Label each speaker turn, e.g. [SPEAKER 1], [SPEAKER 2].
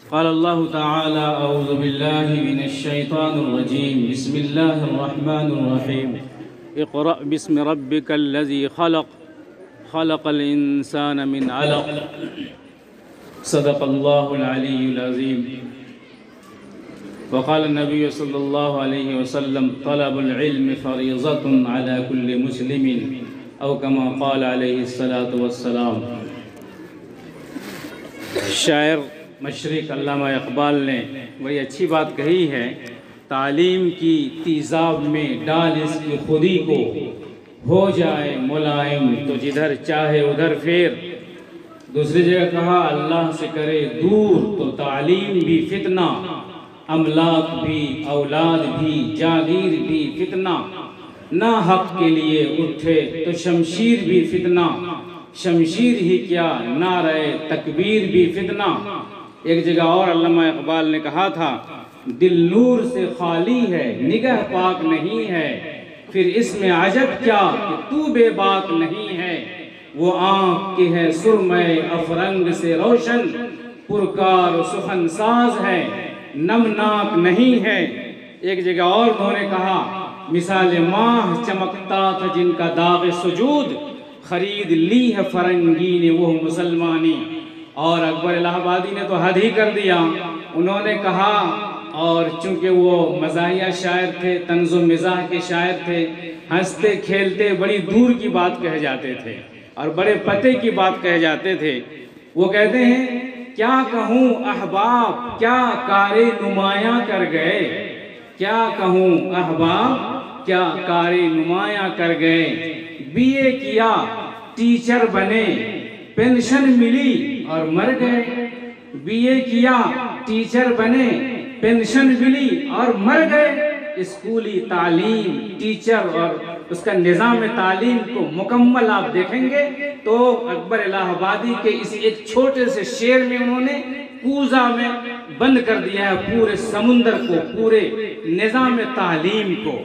[SPEAKER 1] قال الله تعالى: أعوذ بالله من الشيطان الرجيم. بسم الله الرحمن الرحيم. اقرأ باسم ربك الذي خلق خلق الإنسان من علق. صدق الله العلي العظيم. وقال النبي صلى الله عليه وسلم: طلب العلم فريضة على كل مسلم، أو كما قال عليه الصلاة والسلام. شاعر مشرق علامہ اقبال نے بڑی اچھی بات کہی ہے: تعلیم کی تیزاب میں ڈال اس کی خودی کو، ہو جائے ملائم تو جدھر چاہے ادھر پھیر. دوسری جگہ کہا: اللہ سے کرے دور تو تعلیم بھی فتنہ، املاک بھی، اولاد بھی، جاگیر بھی فتنہ. نہ حق کے لیے اٹھے تو شمشیر بھی فتنہ، شمشیر ہی کیا نعرہ تکبیر بھی فتنہ. ایک جگہ اور علامہ اقبال نے کہا تھا: دل نور سے خالی ہے، نگہ پاک نہیں ہے، پھر اس میں عجب کیا کہ تو بے باک نہیں ہے. وہ آنکھ کی ہے سرمے افرنگ سے روشن، پرکار و سخن ساز ہے، نمناک نہیں ہے. ایک جگہ اور انہوں نے کہا: مثال ماہ چمکتا تھا جن کا داغ سجود، خرید لی ہے فرنگی نے وہ مسلمانی. اور اکبر الہ آبادی نے تو حد ہی کر دیا. انہوں نے کہا، اور چونکہ وہ مزاحیہ شاعر تھے، طنز و مزاح کے شاعر تھے، ہنستے کھیلتے بڑی دور کی بات کہہ جاتے تھے اور بڑے پتے کی بات کہہ جاتے تھے. وہ کہتے ہیں: کیا کہوں احباب کیا کار نمایاں کر گئے، کیا کہوں احباب کیا کار نمایاں کر گئے. بی اے کیا ٹیچر بنے، پینشن ملی اور مر گئے. بی اے کیا ٹیچر بنے، پینشن ملی اور مر گئے. اسکولی تعلیم، ٹیچر اور اس کا نظام تعلیم کو مکمل آپ دیکھیں گے تو اکبر الہ آبادی کے اس ایک چھوٹے سے شعر میں انہوں نے کوزہ میں بند کر دیا ہے پورے سمندر کو، پورے نظام تعلیم کو.